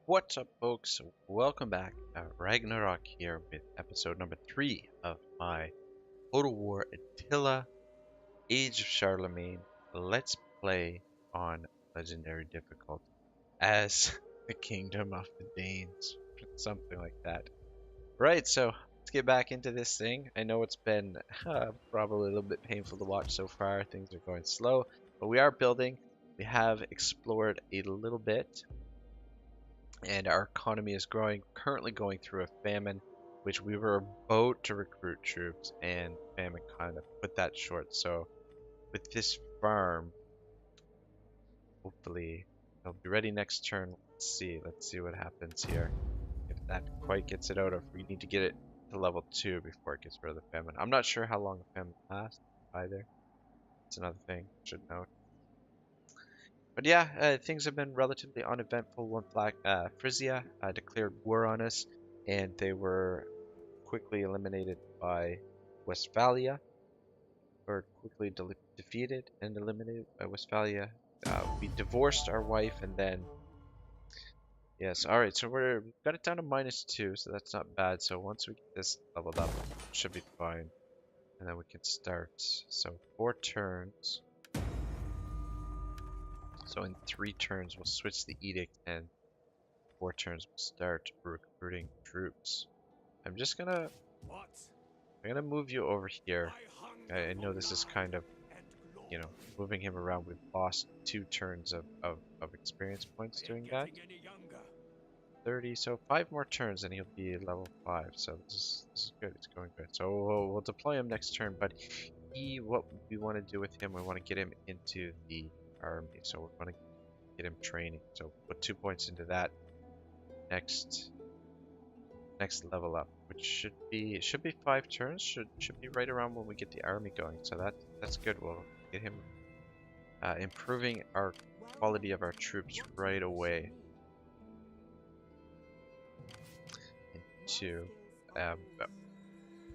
What's up, folks? Welcome back. Ragnarok here with episode number 3 of my Total War Attila Age of Charlemagne Let's Play on Legendary difficulty as the Kingdom of the Danes, something like that. Right, so let's get back into this thing. I know it's been probably a little bit painful to watch so far. Things are going slow, but we are building. We have explored a little bit and our economy is growing, currently going through a famine, which we were about to recruit troops, and famine kind of put that short. So with this farm, hopefully it'll be ready next turn. Let's see what happens here. If that quite gets it out, or if we need to get it to level 2 before it gets rid of the famine. I'm not sure how long the famine lasts either. It's another thing I should note. But yeah, things have been relatively uneventful. Frisia declared war on us, and they were quickly eliminated by Westphalia, or quickly defeated and eliminated by Westphalia. We divorced our wife, and then yes, all right. So we've got it down to -2, so that's not bad. So once we get this leveled up, it should be fine, and then we can start. So 4 turns. So in 3 turns, we'll switch the edict, and 4 turns we'll start recruiting troops. I'm gonna move you over here. I know this is kind of, moving him around. We've lost 2 turns of experience points doing that. 30, so 5 more turns and he'll be level 5. So this is good. It's going good. So we'll deploy him next turn, but what we want to do with him, we want to get him into the army. So we want to get him training. So put 2 points into that. Next level up, which should be 5 turns. Should be right around when we get the army going. So that's good. We'll get him improving our quality of our troops right away. Into but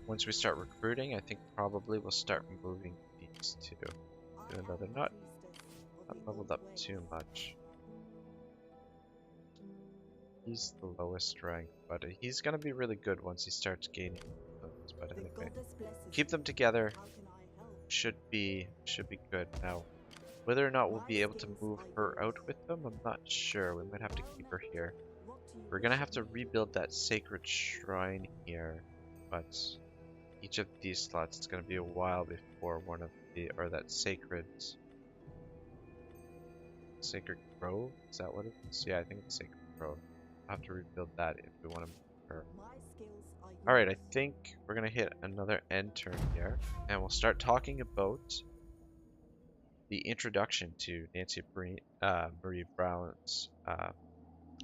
once we start recruiting, I think probably we'll start moving these two, even though they're not leveled up too much. He's the lowest rank, but he's gonna be really good once he starts gaining influence. But anyway, keep them together. Should be good. Now, whether or not we'll be able to move her out with them, I'm not sure. We might have to keep her here. We're gonna have to rebuild that sacred shrine here, but each of these slots, it's gonna be a while before one of the, or that sacred grove. Is that what it is? Yeah, I think it's sacred grove. I'll have to rebuild that if we want to move her. Alright, I think we're gonna hit another end turn here, and we'll start talking about the introduction to Nancy Marie Brown's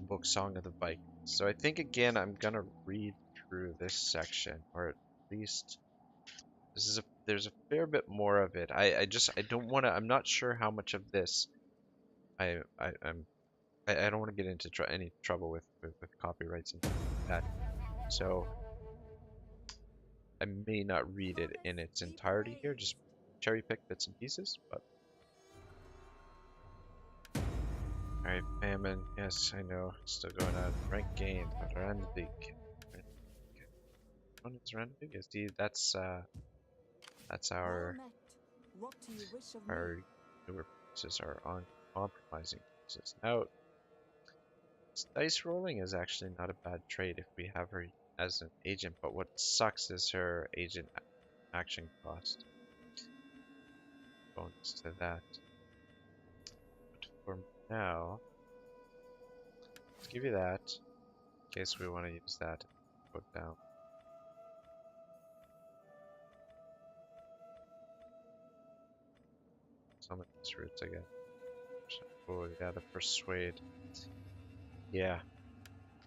book Song of the Vikings. So I think again I'm gonna read through this section, or at least there's a fair bit more of it. I don't want to. I'm not sure how much of this I don't want to get into any trouble with copyrights and things like that. So I may not read it in its entirety here, just cherry pick bits and pieces. But alright, famine. Yes, I know. Still going on. Rank gained. Randvik. What is Randvik? Yes, that's our newer pieces, are uncompromising pieces. Now, dice rolling is actually not a bad trade if we have her as an agent, but what sucks is her agent action cost. Bonus to that. But for now, let's give you that in case we want to use that. Put down. Some of these roots again. Oh yeah, the persuade. Yeah.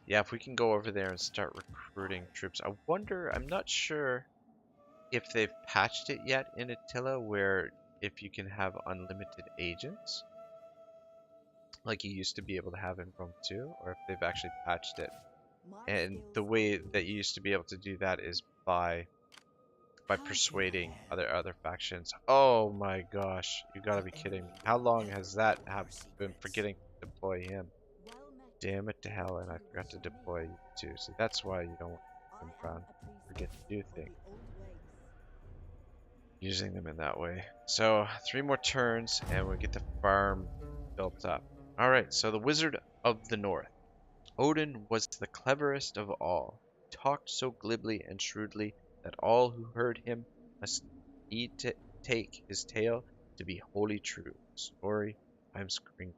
Yeah, if we can go over there and start recruiting troops. I wonder, I'm not sure if they've patched it yet in Attila, where if you can have unlimited agents, like you used to be able to have in Rome 2, or if they've actually patched it. And the way that you used to be able to do that is by persuading other factions. Oh my gosh, you gotta be kidding me. How long has that been forgetting to deploy him? Damn it to hell, and I forgot to deploy you too. See, that's why you don't want to come around. Forget to do things. Using them in that way. So 3 more turns and we'll get the farm built up. Alright, so the Wizard of the North. Odin was the cleverest of all. He talked so glibly and shrewdly that all who heard him must take his tale to be wholly true. Story times Kring.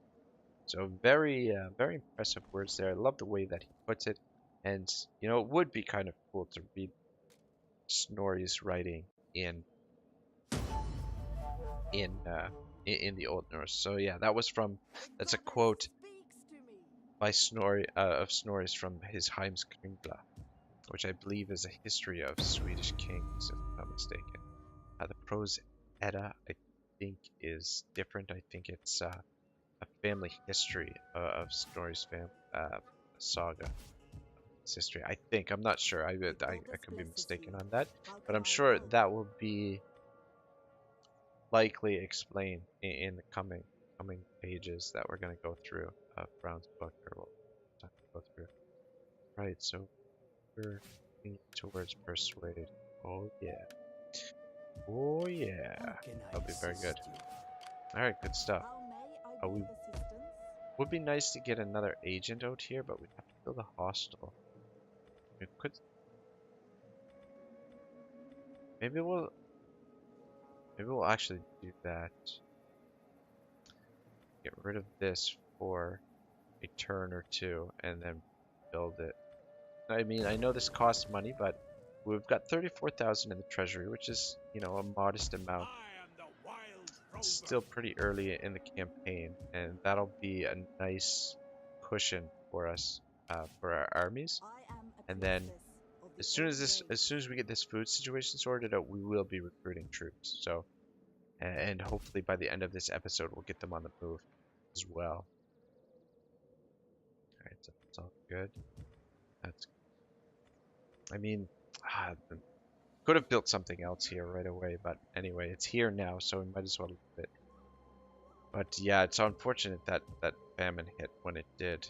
So very, very impressive words there. I love the way that he puts it. And, you know, it would be kind of cool to read Snorri's writing in in uh, in the Old Norse. So yeah, that's a quote by Snorri of Snorri's from his Heimskringla, which I believe is a history of Swedish kings, if I'm not mistaken. The prose Edda, I think, is different. I think it's a family history of Snorri's saga. It's history, I think. I'm not sure. I could be mistaken on that, but I'm sure that will be likely explained in the coming pages that we're going to go through of Brown's book, or we'll go through. Right, so we're towards persuade. Oh yeah. Oh yeah. That'll be very good. Alright, good stuff. We would be nice to get another agent out here, but we'd have to build a hostel. We could. Maybe we'll actually do that. Get rid of this for a turn or two and then build it. I mean, I know this costs money, but we've got 34,000 in the treasury, which is, you know, a modest amount. It's still pretty early in the campaign, and that'll be a nice cushion for us for our armies. And then as soon as we get this food situation sorted out, we will be recruiting troops. So, and hopefully by the end of this episode, we'll get them on the move as well. All right, so that's all good. That's. I mean, could have built something else here right away, but anyway, it's here now, so we might as well leave it. But yeah, it's unfortunate that that famine hit when it did.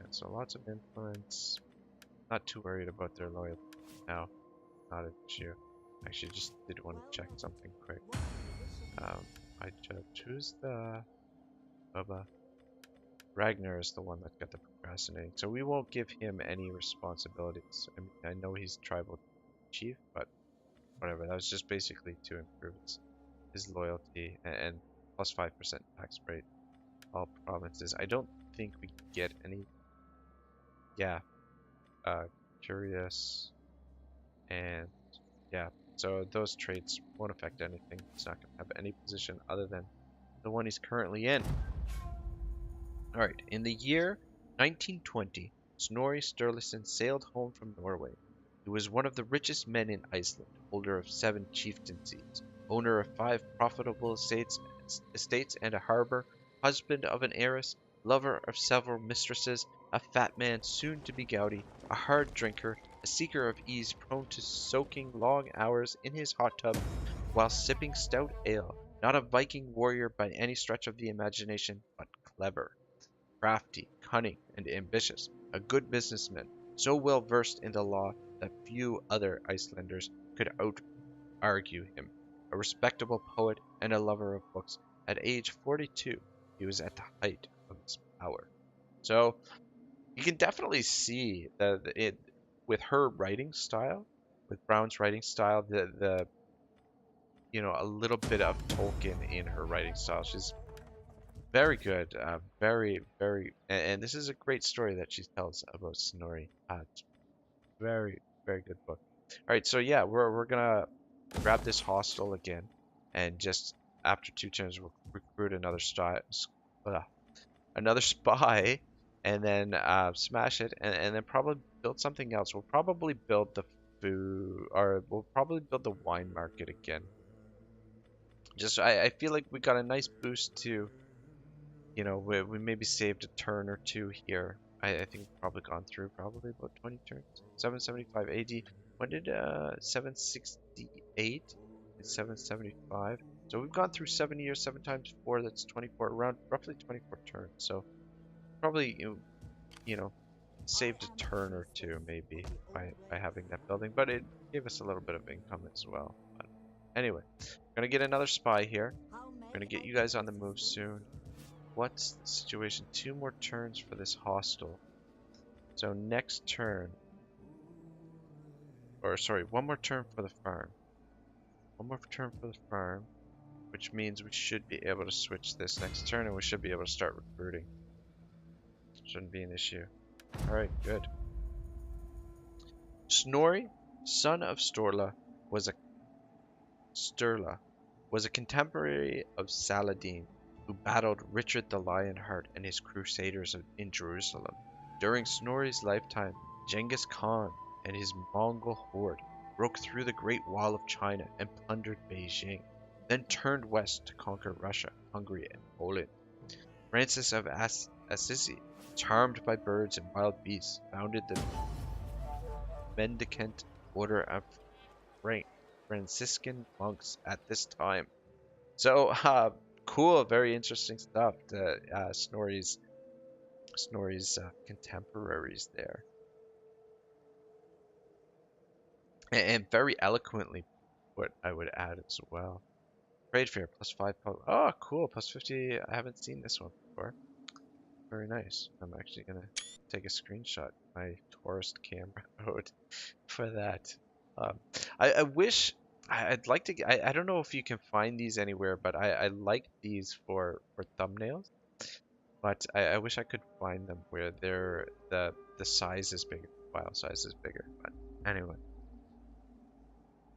And so lots of influence. Not too worried about their loyalty now. Not an issue. Actually, just did want to check something quick. I choose the Bubba. Ragnar is the one that got the procrastinating, so we won't give him any responsibilities. I mean, I know he's tribal chief, but whatever. That was just basically to improve his loyalty and plus 5% tax rate. All provinces. I don't think we get any. Yeah, curious, and yeah. So those traits won't affect anything. He's not going to have any position other than the one he's currently in. Alright, in the year 1920, Snorri Sturluson sailed home from Norway. He was one of the richest men in Iceland, holder of 7 chieftaincies, owner of 5 profitable estates and a harbor, husband of an heiress, lover of several mistresses, a fat man soon to be gouty, a hard drinker, a seeker of ease prone to soaking long hours in his hot tub while sipping stout ale, not a Viking warrior by any stretch of the imagination, but clever. Crafty, cunning, and ambitious, a good businessman, so well versed in the law that few other Icelanders could out-argue him. A respectable poet and a lover of books, at age 42, he was at the height of his power. So, you can definitely see that with her writing style, with Brown's writing style, the you know, a little bit of Tolkien in her writing style. She's very good, very, and this is a great story that she tells about Snorri. It's very, very good book. All right, so yeah, we're gonna grab this hostel again, and just after 2 turns, we'll recruit another spy, and then smash it, and then probably build something else. We'll probably build the food, or we'll probably build the wine market again. Just I feel like we got a nice boost to. You know, we maybe saved a turn or two here. I think we've probably gone through probably about 20 turns. 775 AD. When did 768 and 775? So we've gone through 7 years, 7 times 4, that's 24, around roughly 24 turns. So probably, you know, saved a turn or two maybe by having that building, but it gave us a little bit of income as well. But anyway, we're gonna get another spy here. We're gonna get you guys on the move soon. What's the situation? 2 more turns for this hostel. So next turn, or sorry, 1 more turn for the farm. 1 more turn for the farm, which means we should be able to switch this next turn and we should be able to start recruiting. Shouldn't be an issue. Alright, good. Snori, son of Sturla, was a contemporary of Saladin, who battled Richard the Lionheart and his crusaders in Jerusalem. During Snorri's lifetime, Genghis Khan and his Mongol horde broke through the Great Wall of China and plundered Beijing, then turned west to conquer Russia, Hungary, and Poland. Francis of Assisi, charmed by birds and wild beasts, founded the Mendicant Order of Franciscan monks at this time. So, cool, very interesting stuff. The Snorri's contemporaries there, and very eloquently put, I would add as well. Trade fair +5. Oh, cool, +50. I haven't seen this one before. Very nice. I'm actually gonna take a screenshot my tourist camera mode for that. I wish I'd like to. I don't know if you can find these anywhere, but I like these for thumbnails. But I wish I could find them where the size is bigger, file size is bigger. But anyway,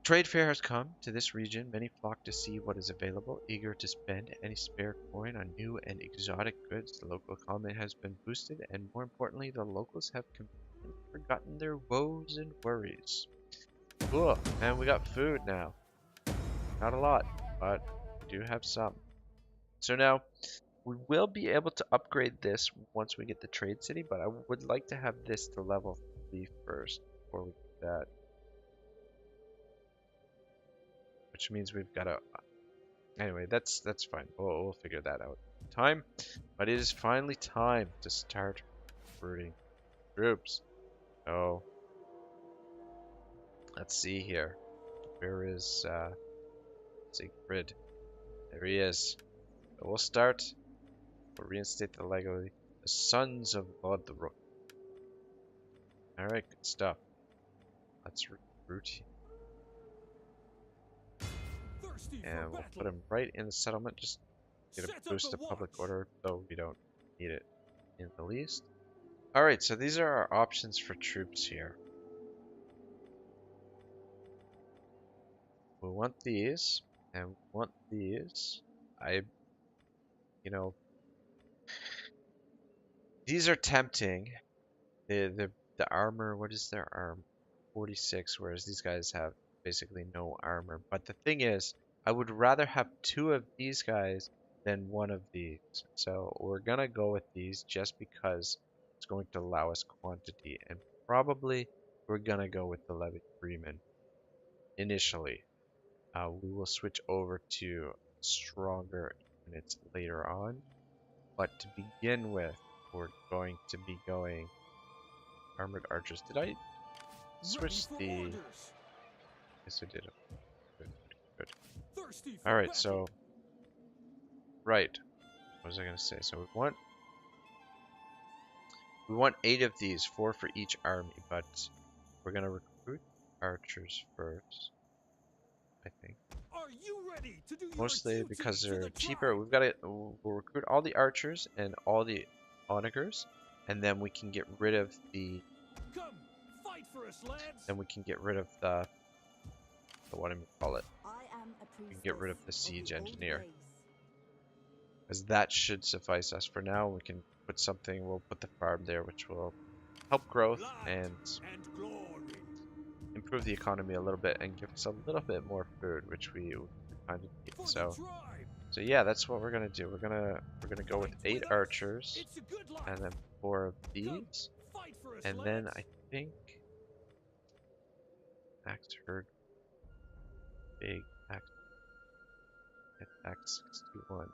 trade fair has come to this region. Many flock to see what is available, eager to spend any spare coin on new and exotic goods. The local economy has been boosted, and more importantly, the locals have completely forgotten their woes and worries. Cool, and we got food now. Not a lot, but we do have some. So now, we will be able to upgrade this once we get the trade city, but I would like to have this to level 3 first before we do that. Which means we've got to... Anyway, that's fine. We'll figure that out in time. But it is finally time to start recruiting troops. So, let's see here. Where is Siegfried? There he is. So we'll start. We'll reinstate the Lego. The Sons of God the Rook. Alright, good stuff. Let's recruit. And we'll put him right in the settlement. Just get a boost of public order, though we don't need it in the least. Alright, so these are our options for troops here. We want these, and we want these. These are tempting. The armor, what is their armor? 46, whereas these guys have basically no armor. But the thing is, I would rather have 2 of these guys than 1 of these. So we're gonna go with these just because it's going to allow us quantity. And probably we're gonna go with the Levy Freeman initially. We will switch over to stronger units later on. But to begin with, we're going to be going armored archers. Did I switch the... Yes, I did. Good. Alright, so... Right. What was I going to say? So we want 8 of these, 4 for each army, but we're going to recruit archers first, I think. Mostly because they're cheaper. We'll recruit all the archers and all the onagers, and then we can get rid of the... what do you call it? We can get rid of the siege engineer. Because that should suffice us for now. We can put something, we'll put the farm there, which will help growth and improve the economy a little bit and give us a little bit more food, which we kind of need. So yeah, that's what we're gonna do. We're gonna go with 8 archers and then 4 of these, and then I think axe herd, big axe. Axe 61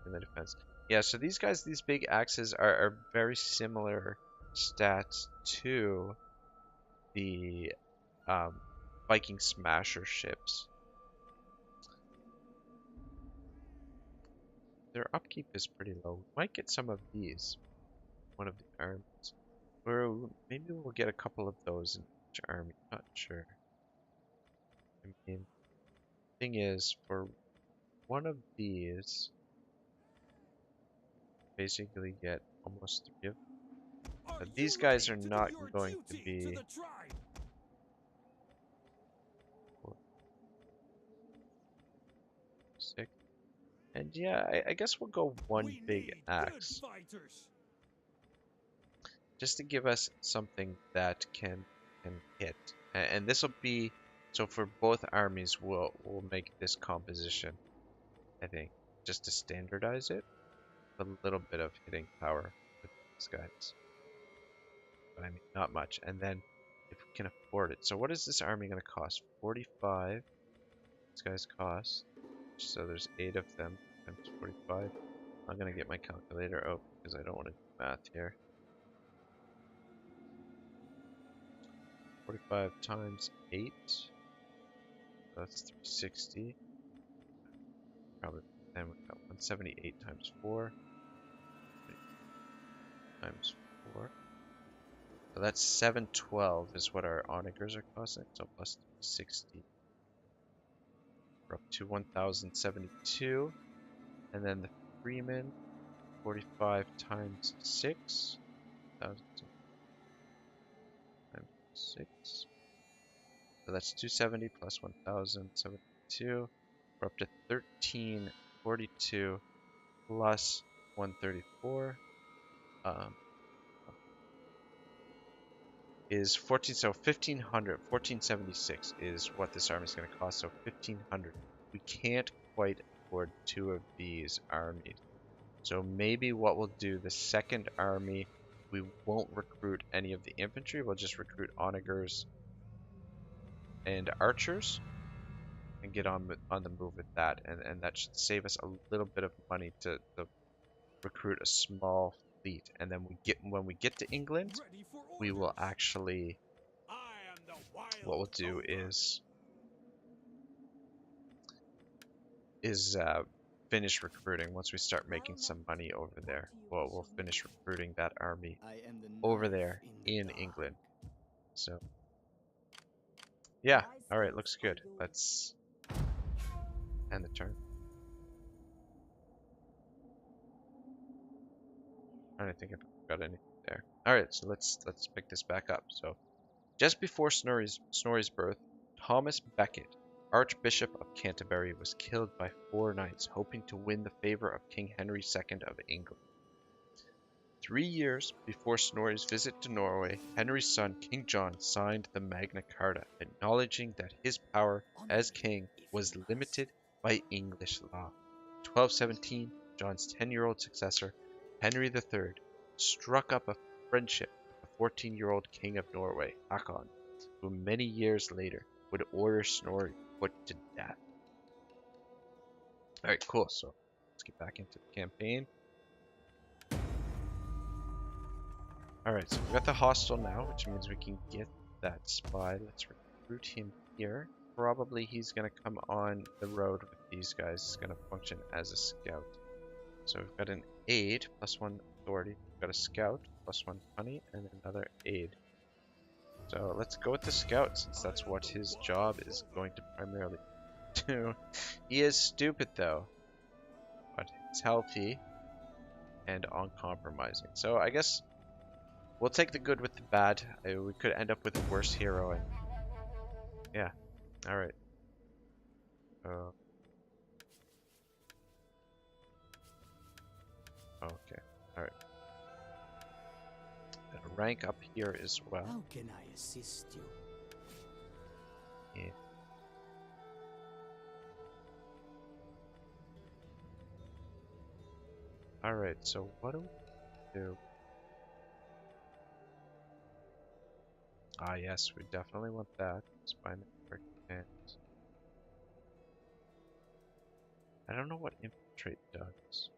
in the defense. Yeah, so these guys, these big axes are very similar stats to the Viking smasher ships. Their upkeep is pretty low. We might get some of these, one of the armies. Or maybe we'll get a couple of those in each army, not sure. I mean, thing is, for one of these, basically get almost 3 of them. But these guys are not going to be... Six. And yeah, I guess we'll go one big axe. Just to give us something that can hit. And this will be... So for both armies, we'll make this composition, I think. Just to standardize it. A little bit of hitting power with these guys. But I mean, not much. And then, if we can afford it. So what is this army going to cost? 45. These guys cost. So there's 8 of them. Times 45. I'm going to get my calculator out because I don't want to do math here. 45 times 8. So that's 360. Probably. Then we've got 178 times 4. Times 4. So that's 712 is what our onagers are costing. So plus 360. We're up to 1072. And then the freeman, 45 times 6. 1,000 times 6. So that's 270 plus 1072. We're up to 1342 plus 134. Is 14, so 1500, 1476 is what this army is going to cost, so 1500. We can't quite afford 2 of these armies. So maybe what we'll do, the second army, we won't recruit any of the infantry, we'll just recruit onagers and archers and get on the move with that, and that should save us a little bit of money to recruit a small fleet. And then when we get to England, we will actually, what we'll do is finish recruiting. Once we start making some money over there, we'll finish recruiting that army over there in England. So yeah, all right, looks good. Let's end the turn. I don't think I've got anything there. All right, so let's pick this back up. So just before Snorri's birth, Thomas Becket, Archbishop of Canterbury, was killed by 4 knights hoping to win the favor of King Henry II of England. 3 years before Snorri's visit to Norway, Henry's son, King John, signed the Magna Carta, acknowledging that his power as king was limited by English law. In 1217, John's 10-year-old successor, Henry III, struck up a friendship with the 14-year-old King of Norway, Hakon, who many years later would order Snorri put to death. Alright, cool, so let's get back into the campaign. Alright, so we've got the hostel now, which means we can get that spy. Let's recruit him here. Probably he's going to come on the road with these guys. He's going to function as a scout. So we've got an aide, plus 1 authority. We've got a scout, plus 1 honey, and another aide. So let's go with the scout, since that's what his job is going to primarily do. He is stupid, though. But he's healthy and uncompromising. So I guess we'll take the good with the bad. We could end up with a worse hero, and yeah. All right. Okay. All right. Gonna rank up here as well. How can I assist you? Yeah. All right. So what do we do? Ah, yes, we definitely want that. Spy network and I don't know what infiltrate does.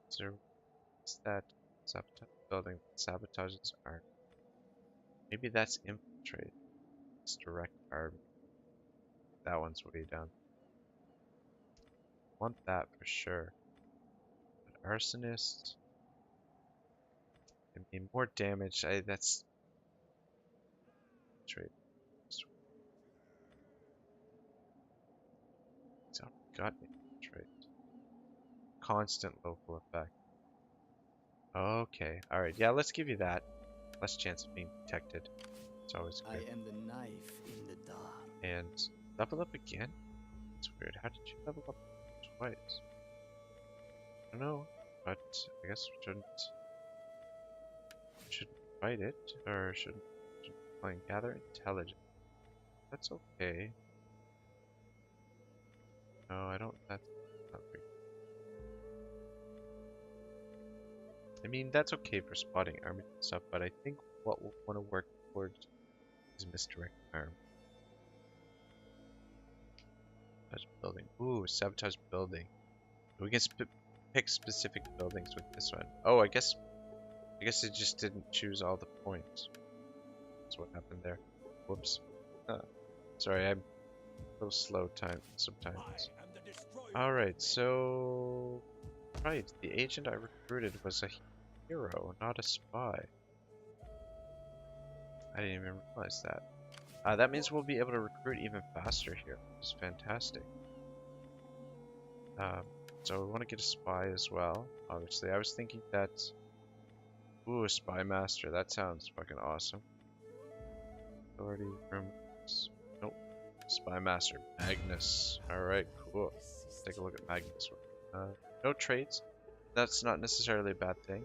Is that sabotage building that sabotages army? Maybe that's infiltrate. It's direct army. That one's way down. Want that for sure. But arsonist. I mean, more damage. That's trade. It's already got infiltrate. Constant local effect. Okay. Alright. Yeah, let's give you that. Less chance of being detected. It's always good. I am the knife in the dark. And level up again? It's weird. How did you level up twice? I don't know, but I guess we shouldn't fight it, or shouldn't play and gather intelligence. That's okay. No, I don't. That's not great. I mean, that's okay for spotting army and stuff, but I think what we'll want to work towards is misdirect arm. Sabotage building. Ooh, sabotage building. We can pick specific buildings with this one. Oh, I guess it just didn't choose all the points. That's what happened there. Whoops. Sorry, I'm a little slow sometimes. Alright, so... Right, the agent I recruited was a hero, not a spy. I didn't even realize that. That means we'll be able to recruit even faster here, which is fantastic. So we want to get a spy as well, obviously. I was thinking that... Ooh, a spy master, that sounds fucking awesome. Authority, rumors... Nope. Spy master, Magnus. Alright, cool. Let's take a look at Magnus. No traits. That's not necessarily a bad thing.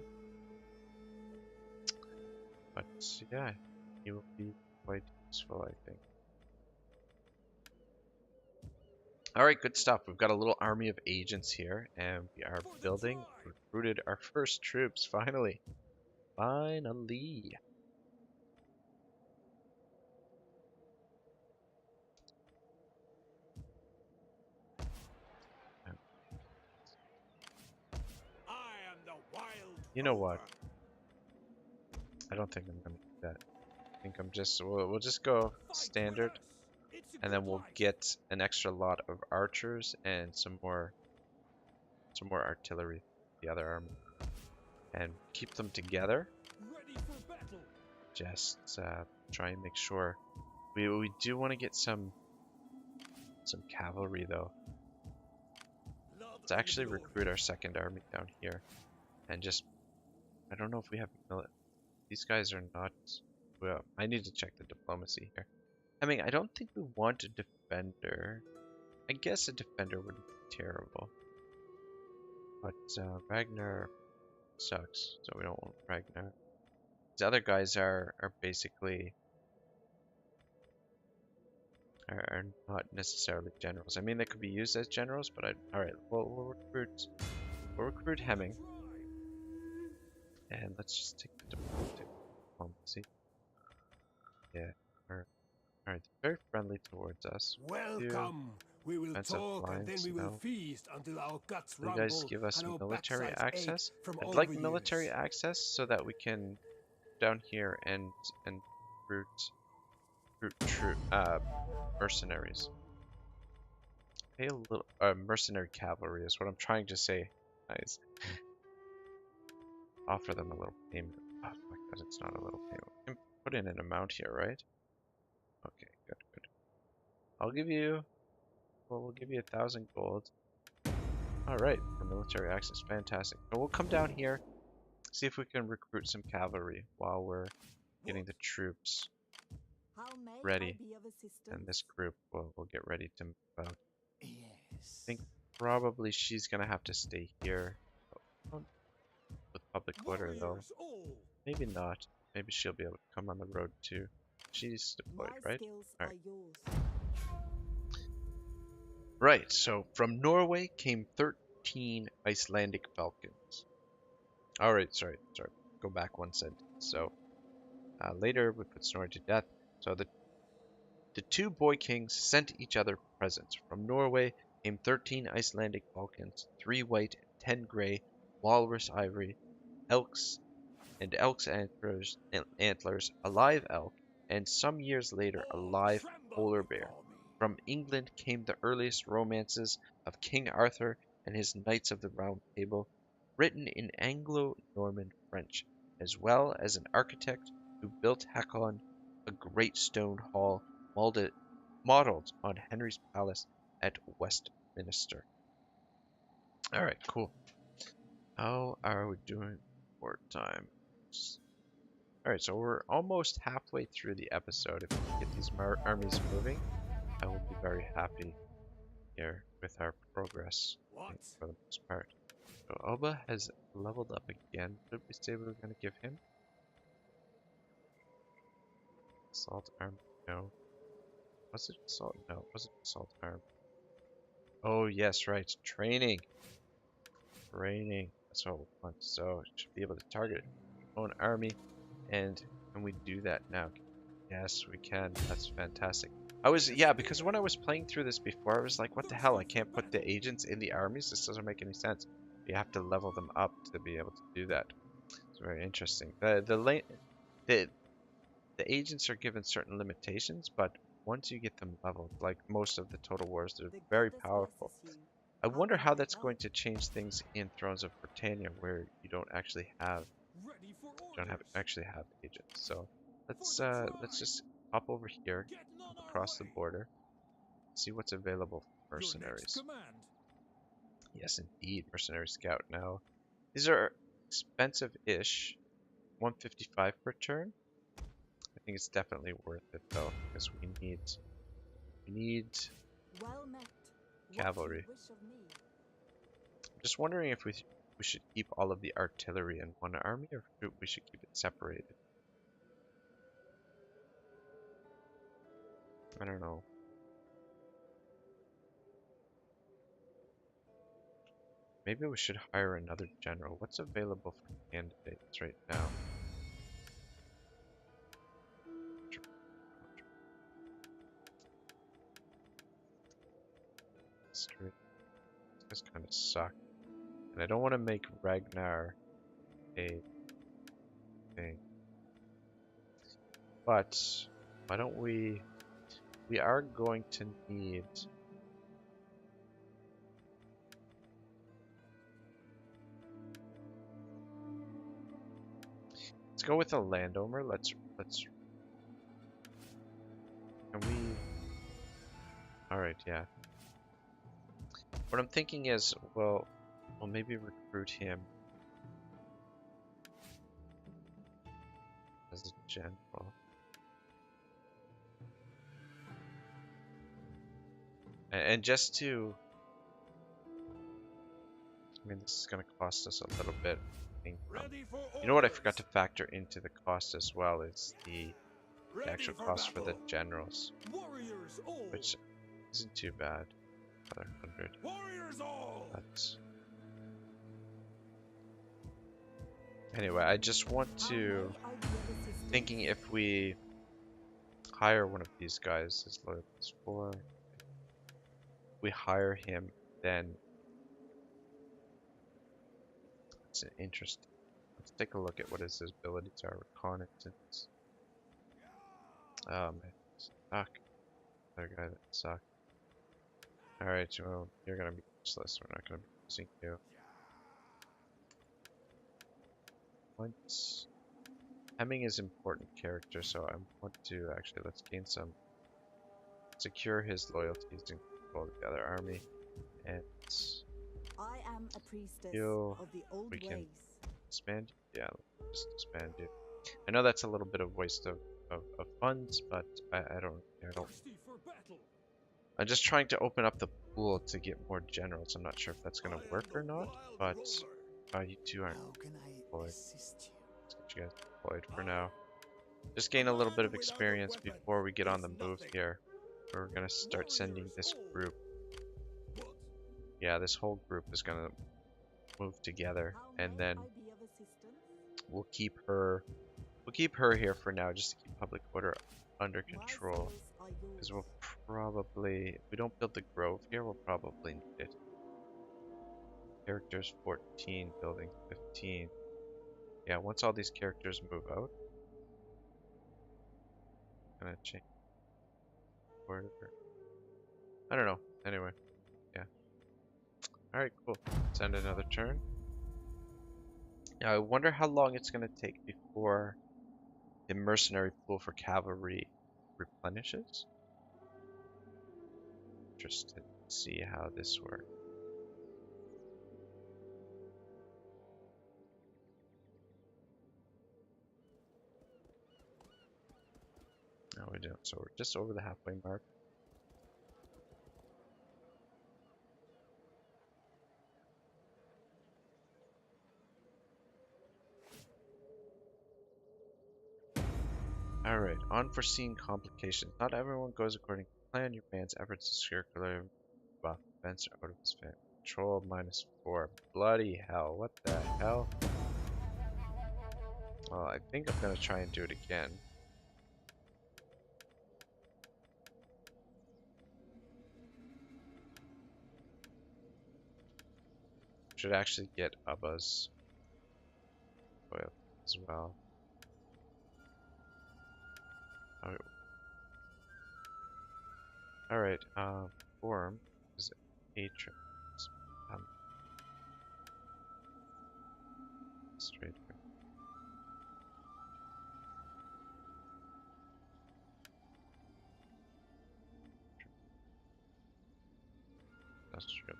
But yeah, he will be quite useful, I think. Alright, good stuff. We've got a little army of agents here, and we are recruited our first troops, finally. Finally. You know what? I don't think I'm gonna do that. I think we'll just go standard, and then we'll get an extra lot of archers and some more artillery, the other army, and keep them together. Just try and make sure we do want to get some cavalry though. Let's actually recruit our second army down here, and just I don't know if we have these guys are not. Well, I need to check the diplomacy here. I mean, I don't think we want a defender. I guess a defender wouldn't be terrible. But Ragnar sucks, so we don't want Ragnar. These other guys are basically are not necessarily generals. I mean, they could be used as generals, but alright, we'll recruit Hemming. And let's just take the diplomacy. Yeah, alright, they're very friendly towards us. Welcome. We will talk and then we will feast until our guts rumble. You guys give us military access. I'd like military access so that we can down here and recruit mercenaries. Pay a little mercenary cavalry is what I'm trying to say. Nice. Offer them a little payment. Oh my god, it's not a little payment. We can put in an amount here, right? Okay, good. I'll give you. Well, we'll give you 1,000 gold. Alright, for military access. Fantastic. So we'll come down here, see if we can recruit some cavalry while we're getting the troops ready. And this group will get ready to move out. Yes. I think probably she's going to have to stay here. With public order, though. Maybe not. Maybe she'll be able to come on the road, too. She's deployed, right? Alright. Right, so from Norway came 13 Icelandic falcons. Alright, sorry. Go back one sentence. So, later we put Snori to death. So the two boy kings sent each other presents. From Norway came 13 Icelandic falcons, 3 white, 10 gray, walrus ivory, elks elk's antlers, a live elk, and some years later a live polar bear. From England came the earliest romances of King Arthur and his Knights of the Round Table, written in Anglo-Norman French, as well as an architect who built Hakon, a great stone hall modeled on Henry's palace at Westminster. All right, cool. How are we doing for time? All right, so we're almost halfway through the episode. If we can get these armies moving, I will be very happy here with our progress for the most part. So Oba has leveled up again. What did we say we were going to give him? Assault arm? No. Was it assault? No, it wasn't assault arm. Oh, yes, right. Training. Training. That's what we want. So it should be able to target our own army. And can we do that now? Yes, we can. That's fantastic. Yeah, because when I was playing through this before, I was like, what the hell? I can't put the agents in the armies? This doesn't make any sense. You have to level them up to be able to do that. It's very interesting. The agents are given certain limitations, but once you get them leveled, like most of the Total Wars, they're very powerful. I wonder how that's going to change things in Thrones of Britannia, where you don't actually have agents. So let's just hop over here, across the border, see what's available for mercenaries. Yes, indeed, mercenary scout. Now, these are expensive-ish, 155 per turn. I think it's definitely worth it though, because we need cavalry. I'm just wondering if we should keep all of the artillery in one army, or if we should keep it separated. I don't know. Maybe we should hire another general. What's available for candidates right now? These guys kind of suck. And I don't want to make Ragnar a thing. But why don't we are going to need let's go with a landowner. Let's can we alright, yeah. What I'm thinking is we'll maybe recruit him as a general. And just to I mean, this is going to cost us a little bit. You know what I forgot to factor into the cost as well is the actual cost for the generals, which isn't too bad. Another 100. But anyway, I just want to thinking if we hire one of these guys, his loyalty is 4. We hire him, then it's interesting. Let's take a look at what his abilities are. Reconnaissance. Oh man, suck. Other guy that suck. Alright, well, you're gonna be useless. We're not gonna be using you. Once Hemming is important character, so I want to actually let's gain some. Secure his loyalties and control the other army, and I am a priestess of the old we can ways. expand. Yeah, let's just expand you. I know that's a little bit of waste of funds, but I don't. I'm just trying to open up the pool to get more generals. I'm not sure if that's going to work or not, but you two aren't deployed. Let's get you guys deployed for now. Just gain a little bit of experience before we get on the move here. We're going to start sending this group. Yeah, this whole group is going to move together, and then we'll keep her here for now just to keep public order under control. yours. Because we'll probably, if we don't build the grove here, we'll probably need it. Characters 14, building 15. Yeah, once all these characters move out, I'm gonna change order. I don't know. Anyway, yeah. Alright, cool. Send another turn. Now, I wonder how long it's gonna take before the mercenary pool for cavalry replenishes. Interested to see how this works. No, we don't. So we're just over the halfway mark. Alright, unforeseen complications. Not everyone goes according to plan. Your man's efforts to circular buff events are out of his fan. Control -4. Bloody hell, what the hell? Well, I think I'm gonna try and do it again. Should actually get Abba's oil as well. Alright, form is Atron. Straight there. Industrial.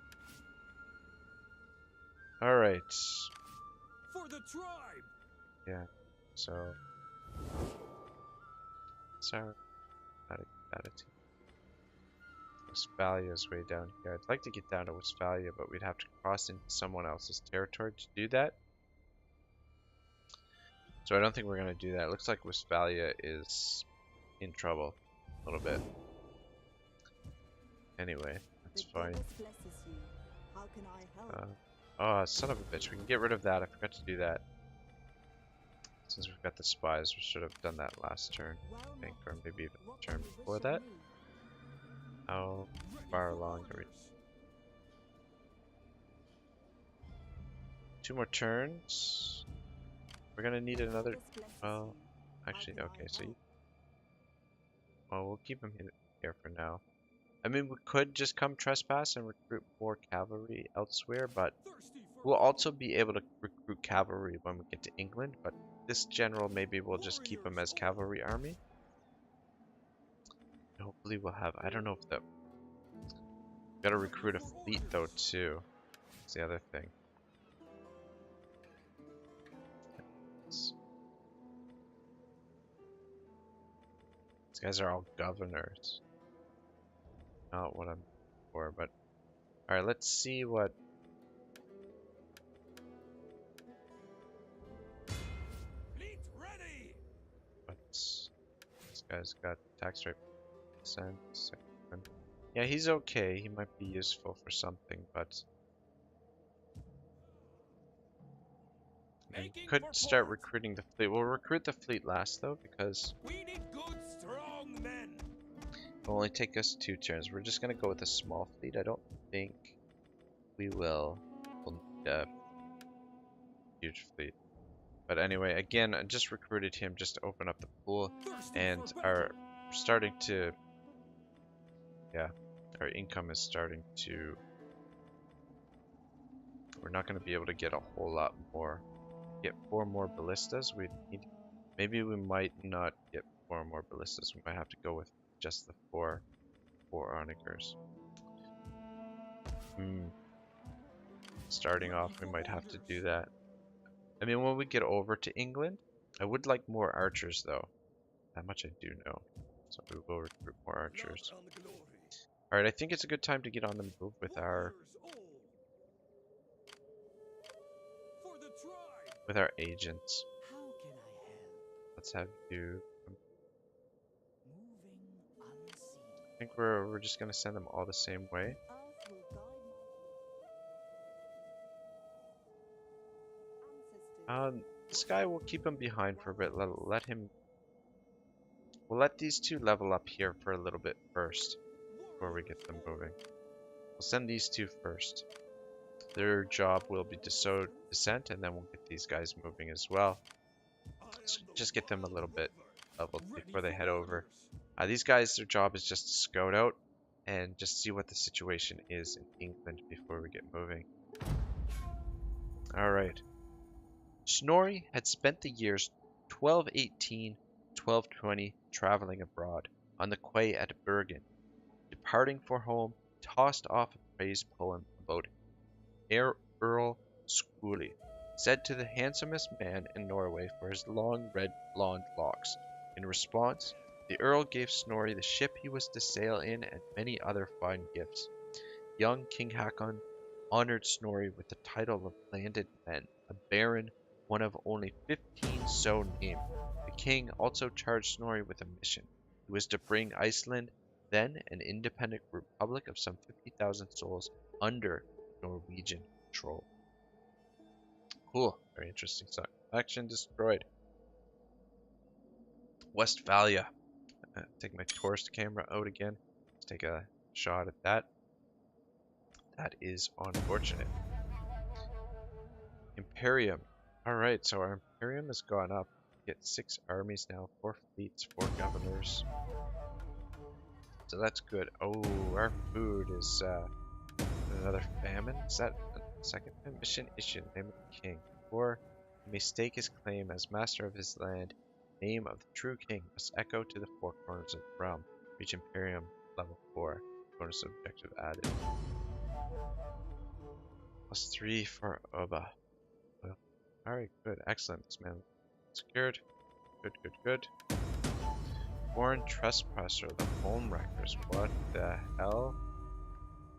Alright. For the tribe. Yeah, so sour attitude. Westphalia is way down here. I'd like to get down to Westphalia, but we'd have to cross into someone else's territory to do that. So I don't think we're gonna do that. It looks like Westphalia is in trouble a little bit. Anyway, that's fine. How can I help? Oh, son of a bitch. We can get rid of that. I forgot to do that. Since we've got the spies, we should have done that last turn, I think, or maybe even the turn before that. How far along are we? 2 more turns. We're gonna need another. Well, actually, okay. So, well, we'll keep him here for now. I mean, we could just come trespass and recruit more cavalry elsewhere, but we'll also be able to recruit cavalry when we get to England. But this general, maybe we'll just keep him as cavalry army. And hopefully, we'll have. I don't know if that. Gotta recruit a fleet though too. That's the other thing. These guys are all governors. Not what I'm for, but alright, let's see what this guy's got. Tax rate %. Yeah, he's okay. He might be useful for something, but we could start recruiting the fleet. We'll recruit the fleet last though, because We need good, strong men. it'll only take us 2 turns. We're just gonna go with a small fleet. I don't think we'll need a huge fleet. But anyway, again, I just recruited him just to open up the pool, and our starting to, yeah, our income is starting to. We're not going to be able to get a whole lot more. Get 4 more ballistas. We need. Maybe we might not get 4 more ballistas. We might have to go with just the 4 onagers. Starting off, we might have to do that. I mean, when we get over to England, I would like more archers, though. That much I do know. So we will recruit more archers. Alright, I think it's a good time to get on the move with our agents. How can I help? Let's have you. Moving unseen. I think we're just gonna send them all the same way. Earth will guide me. Ancestors. This guy will keep him behind for a bit. Let him. We'll let these two level up here for a little bit first before we get them moving. We'll send these two first. Their job will be to sow descent, and then we'll get these guys moving as well. Just get them a little bit leveled before they head over. These guys, their job is just to scout out and just see what the situation is in England before we get moving. Alright. Snorri had spent the years 1218, 1220 traveling abroad on the quay at Bergen. Departing for home, tossed off a praise poem about Earl Skuli, said to the handsomest man in Norway for his long red blonde locks. In response, the Earl gave Snorri the ship he was to sail in and many other fine gifts. Young King Hakon honored Snorri with the title of landed man, a baron, one of only 15 so named. The king also charged Snorri with a mission. He was to bring Iceland, then an independent republic of some 50,000 souls, under Norwegian control. Cool, very interesting stuff. Action destroyed. Westphalia. Take my tourist camera out again. Let's take a shot at that. That is unfortunate. Imperium. Alright, so our Imperium has gone up. We get 6 armies now, 4 fleets, 4 governors. So that's good. Oh, our food is another famine. Is that a second famine? Mission issued. Name of the king. Or he may stake his claim as master of his land. Name of the true king must echo to the 4 corners of the realm. Reach Imperium level 4. Bonus objective added. +3 for Oba. Well, alright, good. Excellent. This man secured. Good, good, good. Foreign trespasser, the home wreckers. What the hell?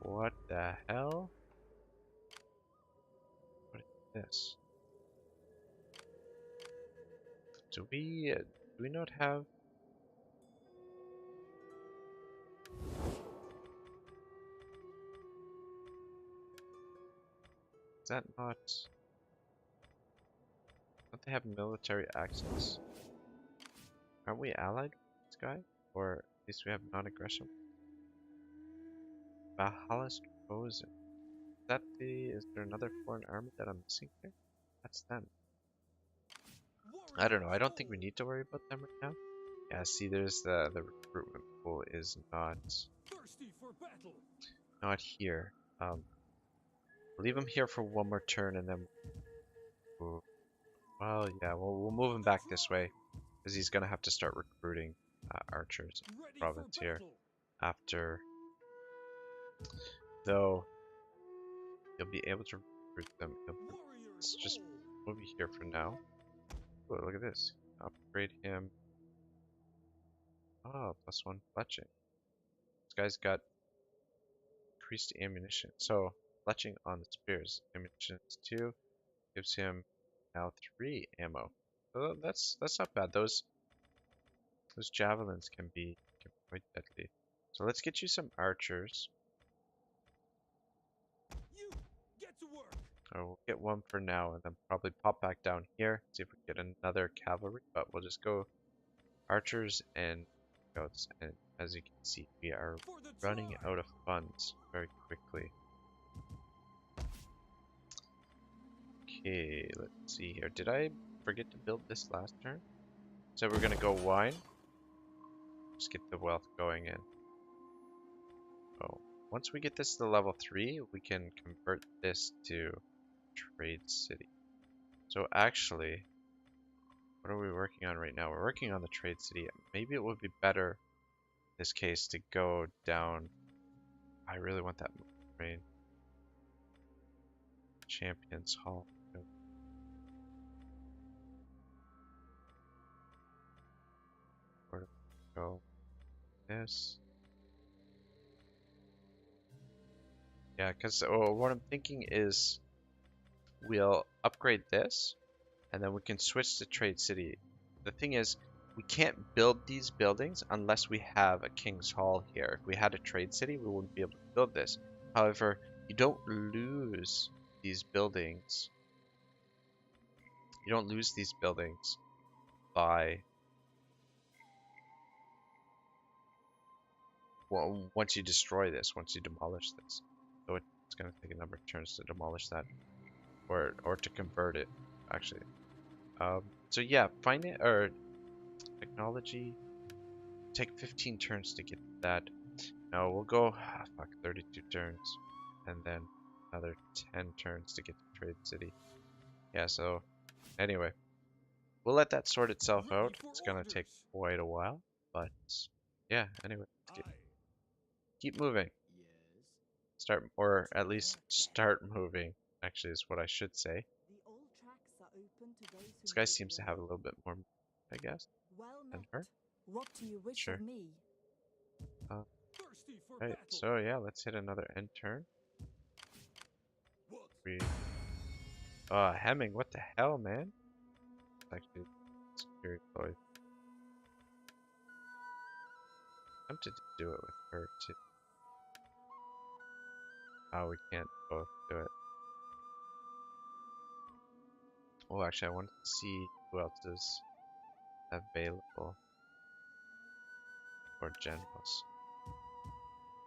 What the hell? What is this? Do we not have? Is that not? Don't they have military access? Aren't we allied with this guy? Or at least we have non-aggression. Valhalla's Chosen. Is there another foreign army that I'm missing here? That's them. I don't know. I don't think we need to worry about them right now. Yeah, see, there's the recruitment pool is not here. Leave him here for one more turn, and then. Well, yeah, we'll move him back this way, because he's gonna have to start recruiting archers in the province here after. Though you'll be able to recruit them. Let's just move you here for now. Oh, look at this. Upgrade him. Oh, +1 fletching. This guy's got increased ammunition. So, fletching on the spears. Ammunition is 2. Gives him now 3 ammo. So that's not bad. Those javelins can be quite deadly. So let's get you some archers. We'll get one for now, and then probably pop back down here, see if we can get another cavalry, but we'll just go archers and scouts, and as you can see, we are running out of funds very quickly. Okay, let's see here. Did I forget to build this last turn? So we're gonna go wine. Just get the wealth going in. Oh, once we get this to level 3, we can convert this to trade city. So actually, what are we working on right now? We're working on the trade city. Maybe it would be better in this case to go down. I really want that train. Champions Hall. Where do we go? This. Yeah, because what I'm thinking is we'll upgrade this, and then we can switch to Trade City. The thing is, we can't build these buildings unless we have a King's Hall here. If we had a Trade City, we wouldn't be able to build this. However, you don't lose these buildings. You don't lose these buildings by once you destroy this, once you demolish this. So it's going to take a number of turns to demolish that, or to convert it, actually. So yeah, technology. Take 15 turns to get that. No, we'll go 32 turns, and then another 10 turns to get to Trade City. Yeah. So anyway, we'll let that sort itself out. It's gonna take quite a while, but yeah. Anyway, let's keep moving. Start, or at least start moving. Actually, is what I should say. The old tracks are open to those This who guy know seems the to have a way. little bit more, I guess, Well than met. her. What do you wish Sure. of me? Thirsty for Right. battle. So yeah, let's hit another end turn. What? Hemming, what the hell, man? Actually, security employee. Tempted to do it with her too. Oh, we can't both do it. Oh, actually, I wanted to see who else is available for generals.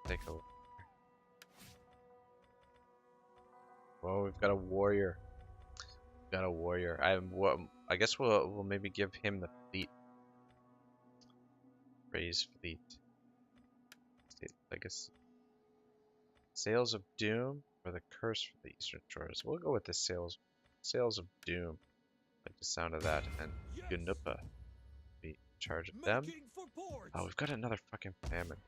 Take a look. Whoa, we've got a warrior. We've got a warrior. I guess we'll maybe give him the fleet. Raise fleet. State legacy. Sails of Doom or the Curse for the Eastern Shores. We'll go with the Sails of Doom. Like the sound of that, and Gunupa be in charge of them. Oh, we've got another fucking famine.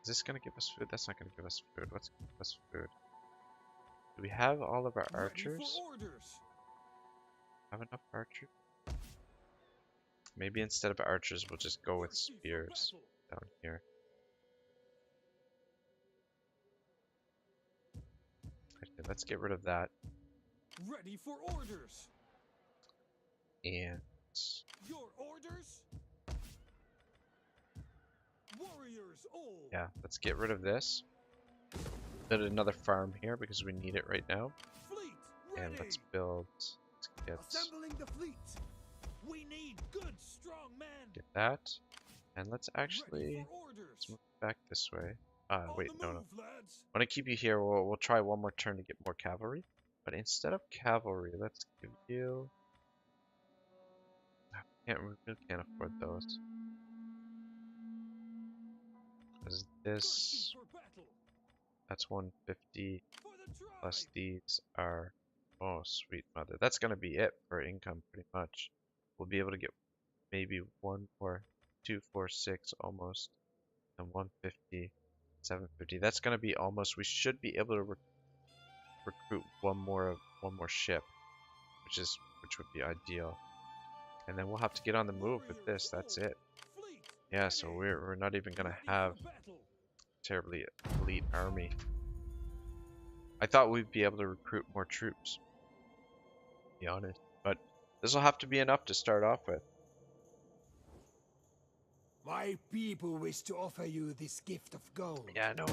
Is this gonna give us food? That's not gonna give us food. What's gonna give us food? Do we have all of our archers? Have enough archers? Maybe instead of archers, we'll just go with spears down here. Okay, let's get rid of that. Ready for orders. And Your orders. Warriors all. yeah, let's get rid of this. Build another farm here because we need it right now. Fleet ready. And let's build. Let's get Assembling the fleet. We need good, strong men. get that. And let's Ready actually for orders. let's move back this way. On Wait, the no. move, lads. I want to keep you here. We'll try one more turn to get more cavalry. But instead of cavalry, let's give you. We really can't afford those. Because this, Thirsty for battle. that's 150 For the tribe. plus these are. Oh, sweet mother. That's gonna be it for income, pretty much. We'll be able to get maybe 1 more, 2, 4, 6 almost, and 150, 750. That's gonna be almost. We should be able to recruit one more ship, which would be ideal. And then we'll have to get on the move with this. That's it. Yeah, so we're not even gonna have terribly elite army. I thought we'd be able to recruit more troops, to be honest, but this will have to be enough to start off with. My people wish to offer you this gift of gold. Yeah, I know.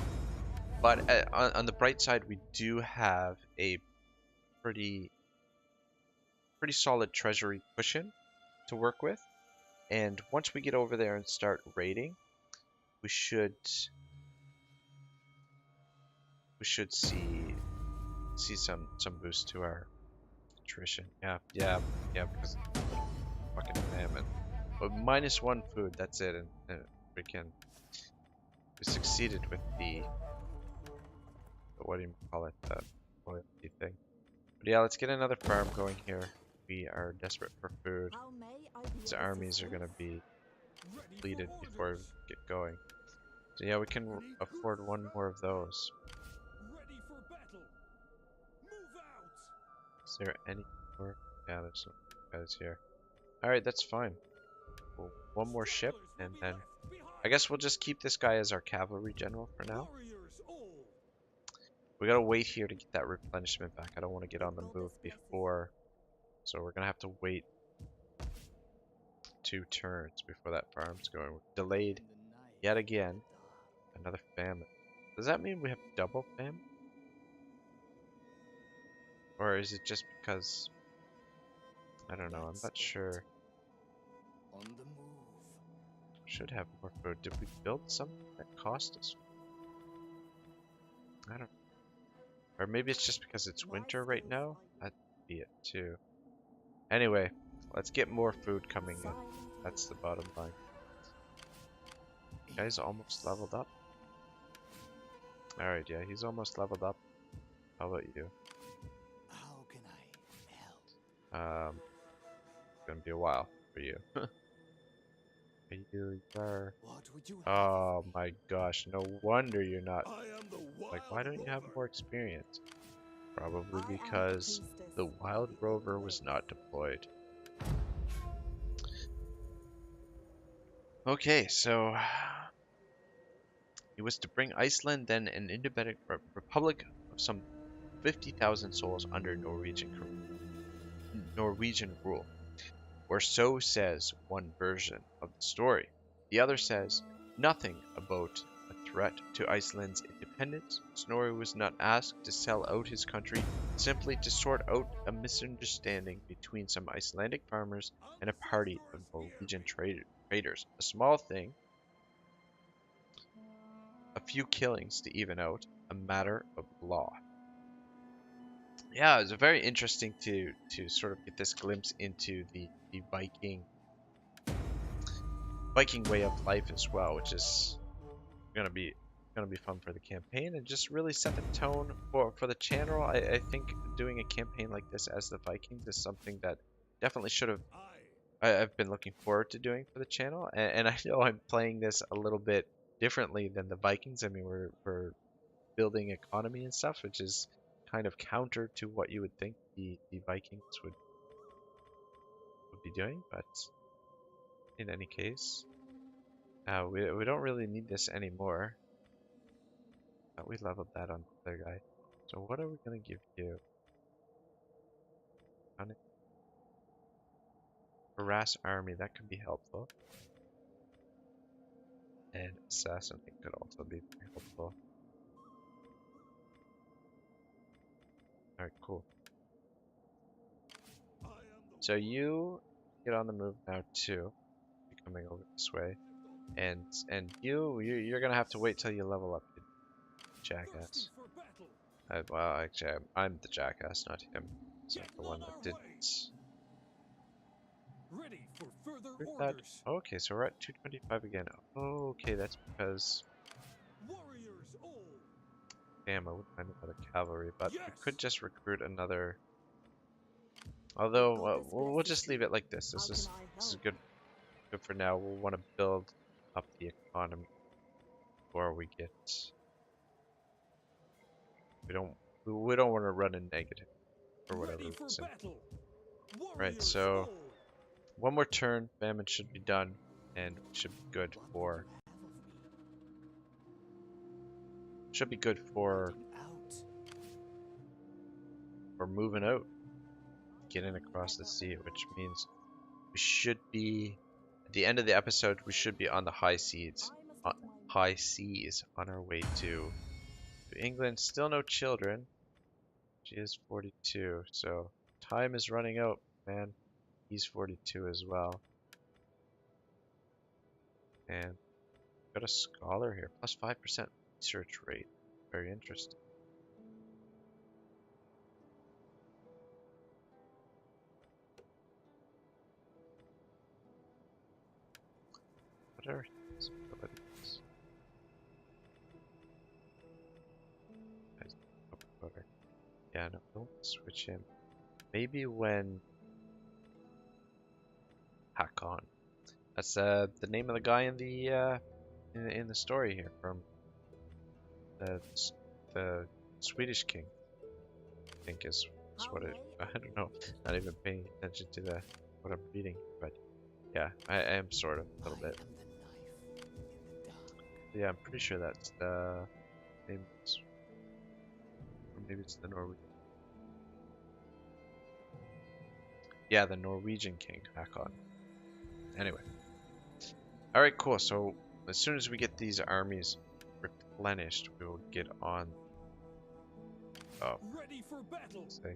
But on the bright side, we do have a pretty solid treasury cushion to work with, and once we get over there and start raiding, we should see some boost to our attrition. Yeah, because fucking famine. But -1 food, that's it, and we succeeded with the what do you call it, the loyalty thing. But yeah, let's get another farm going here. We are desperate for food. How may I be These of armies are gonna assistance? be depleted before we get going. So yeah, we can afford one more of those. Ready for battle. Move out. Is there any more? Yeah, there's some guys here. Alright, that's fine. Well, one more ship, and then I guess we'll just keep this guy as our cavalry general for now. We gotta wait here to get that replenishment back. I don't want to get on the move before, so we're gonna have to wait 2 turns before that farm's going. We're delayed yet again. Another famine. Does that mean we have double famine? Or is it just because... I don't know, I'm not sure. On the move. Should have more food. Did we build something that cost us? I don't know. Or maybe it's just because it's winter right now? That'd be it too. Anyway, let's get more food coming in. That's the bottom line. Guy's almost leveled up. Alright, yeah, he's almost leveled up. How about you? How can I help? It's gonna be a while for you. You are. What would you have? Oh my gosh, no wonder you're not. I am the wild Like, why don't you have rover. more experience? Probably I am the because priestess the of Wild the Rover old was way. not deployed. Okay, so he was to bring Iceland, then an independent republic of some 50,000 souls under Norwegian rule. Or so says one version of the story. The other says nothing about a threat to Iceland's independence. Snorri was not asked to sell out his country, simply to sort out a misunderstanding between some Icelandic farmers and a party of Norwegian traders. A small thing, a few killings to even out, a matter of law. Yeah, it was very interesting to sort of get this glimpse into the Viking way of life as well, which is gonna be fun for the campaign and just really set the tone for the channel. I think doing a campaign like this as the Vikings is something that definitely should have I've been looking forward to doing for the channel, and I know I'm playing this a little bit differently than the Vikings. I mean, we're building economy and stuff, which is kind of counter to what you would think the Vikings would be doing, but in any case, we don't really need this anymore. We leveled that on the other guy. So what are we gonna give you? Harass army, that could be helpful. And assassinate could also be very helpful. Alright, cool. So you get on the move now too. You're coming over this way. And you're gonna have to wait till you level up, you jackass. Well, actually, I'm the jackass, not him. So the one that didn't. Ready for further That. orders. Okay, so we're at 225 again. Okay, that's because. Warriors all. Damn, I wouldn't mind another cavalry, but we Yes. could just recruit another. Although we'll just leave it like this. How This can I is help? good for now. We'll want to build up the economy before we get. We don't want to run a negative or whatever Ready for reason. battle. Right. Warriors So all. one more turn, famine should be done, and we should be good for. Should be good for moving out, getting across the sea, which means we should be at the end of the episode. We should be on the high seas, on our way to England. Still no children. She is 42, so time is running out, man. He's 42 as well, and got a scholar here, plus 5% research rate. Very interesting. What are his abilities? Yeah, no, don't switch him. Maybe when Hakon. That's the name of the guy in the in the story here from the Swedish king. I think is what it. I don't know. Not even paying attention to the what I'm reading, but yeah, I am sort of a little bit. Yeah, I'm pretty sure that's the name. Or maybe it's the Norwegian. Yeah, the Norwegian king, Hakon. Anyway. Alright, cool. So, as soon as we get these armies replenished, we will get on. Oh. Ready for battle. Say.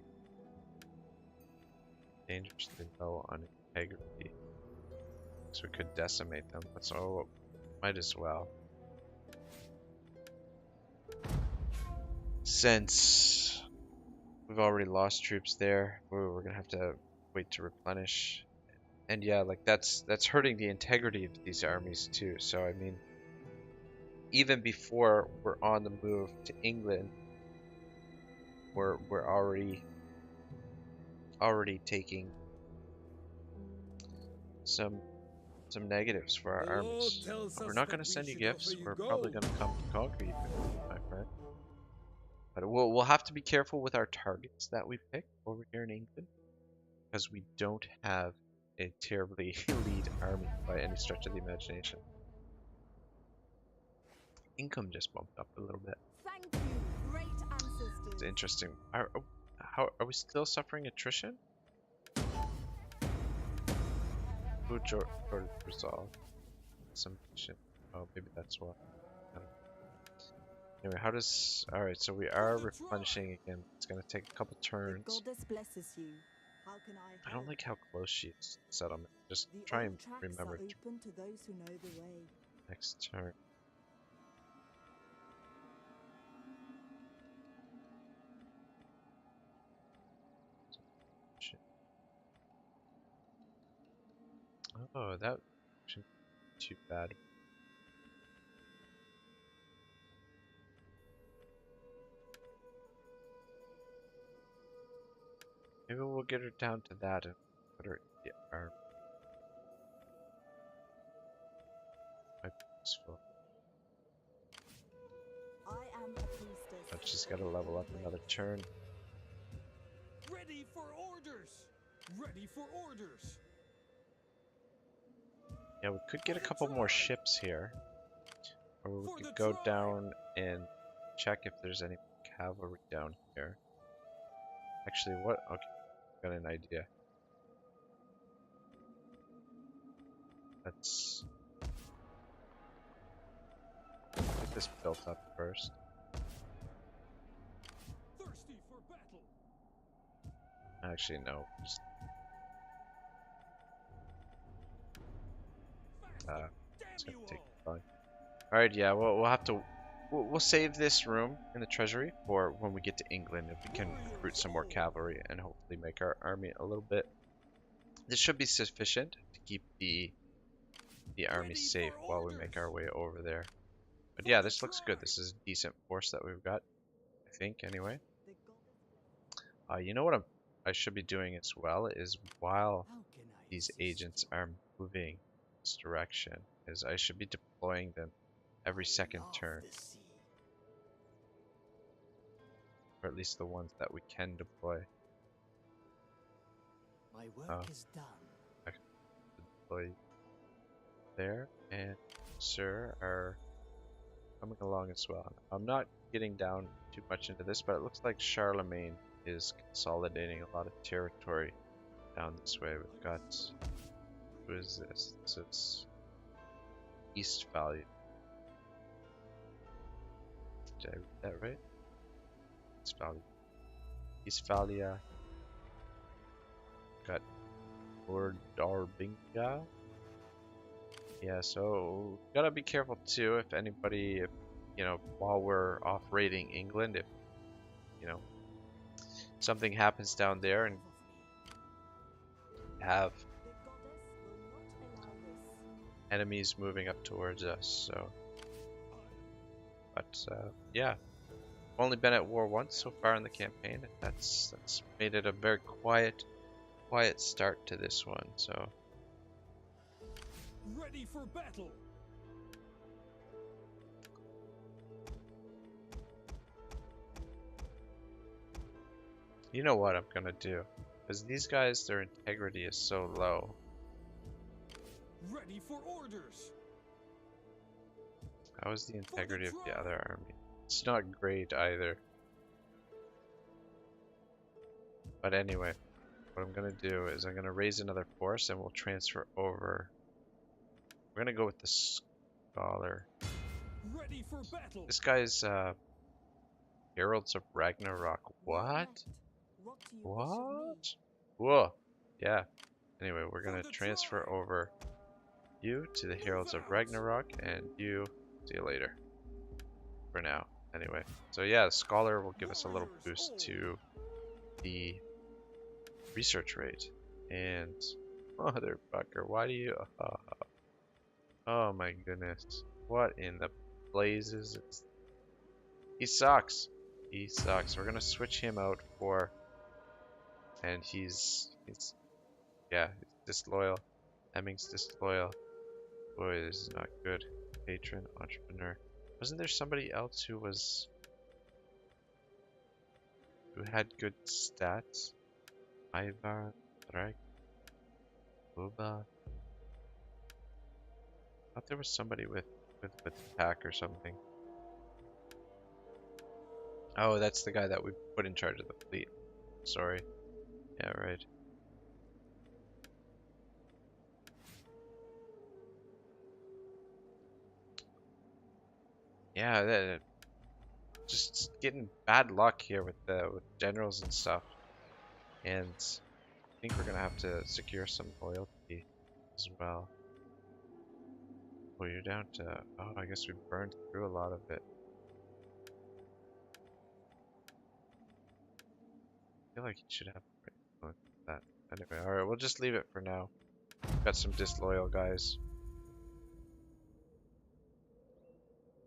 Dangerously low on integrity. So we could decimate them. That's all. Might as well. Since we've already lost troops there, we're gonna have to wait to replenish. And yeah, like that's hurting the integrity of these armies too. So I mean, even before we're on the move to England, we're already taking some negatives for our armies. We're not going to send you gifts. We're probably going to come to conquer you, my friend. But we'll have to be careful with our targets that we pick over here in England, because we don't have a terribly elite army by any stretch of the imagination. Income just bumped up a little bit. Thank you, great ancestors. It's interesting. Are we still suffering attrition? Food shortage resolved. Some shit. Oh, maybe that's what. I don't know. Anyway, how does? All right, so we are replenishing again. It's gonna take a couple turns. The goddess blesses you. How can I don't like how close she is to settlement. Just The try and old tracks remember are open to those who know the way. next turn. Shit. Oh, that shouldn't be too bad. Maybe we'll get her down to that and put her in the arm. Might be useful. I am a priestess. But she's got to level up another turn. Ready for orders. Ready for orders. Yeah, we could get a couple more ships here. Or we could go down and check if there's any cavalry down here. Actually, what? Okay, got an idea. Let's get this built up first. Thirsty for battle. Actually, no. Just, it's gonna take fun. All right, yeah. We'll have to. We'll save this room in the treasury for when we get to England, if we can recruit some more cavalry and hopefully make our army a little bit. This should be sufficient to keep the army safe while we make our way over there. But yeah, this looks good. This is a decent force that we've got, I think. Anyway, The goddess you know what I should be doing as well is while How can I these assist? agents are moving this direction, is I should be deploying them every second Love turn. the sea. Or at least the ones that we can deploy. My work Oh. is done. Deploy there, and sir are coming along as well. I'm not getting down too much into this, but it looks like Charlemagne is consolidating a lot of territory down this way. We've got, who is this? This is Eastphalia. Did I read that right? Eastphalia. Eastphalia. Got Ordarbinga. Yeah, so gotta be careful too if anybody, you know, while we're off raiding England, if, you know, something happens down there and have The goddess will not allow this. enemies moving up towards us, so. But, yeah. Only been at war once so far in the campaign, and that's made it a very quiet start to this one, so. Ready for battle. You know what I'm gonna do? Because these guys, their integrity is so low. Ready for orders. How is the integrity of the other army? It's not great either. But anyway, what I'm gonna do is I'm gonna raise another force and we'll transfer over. We're gonna go with the scholar. Ready for battle. This guy's Heralds of Ragnarok. What? What do you wish of me? What? Whoa. Yeah. Anyway, we're gonna transfer over you to the Heralds of Ragnarok, and you, see you later. For now, anyway. So yeah, the Scholar will give us a little boost to the research rate. And, motherfucker, why do you... oh my goodness. What in the blazes? He sucks. He sucks. We're gonna switch him out for... And he's yeah, he's disloyal. Hemming's disloyal. Boy, this is not good. Patron, entrepreneur. Wasn't there somebody else who had good stats? Ivar, Drake, Buba. I thought there was somebody with attack or something. Oh, that's the guy that we put in charge of the fleet. Sorry. Yeah, right. Yeah, just getting bad luck here with generals and stuff. And I think we're gonna have to secure some loyalty as well. Well, you're down to... Oh, I guess we burned through a lot of it. I feel like you should have that. Anyway, alright, we'll just leave it for now. Got some disloyal guys.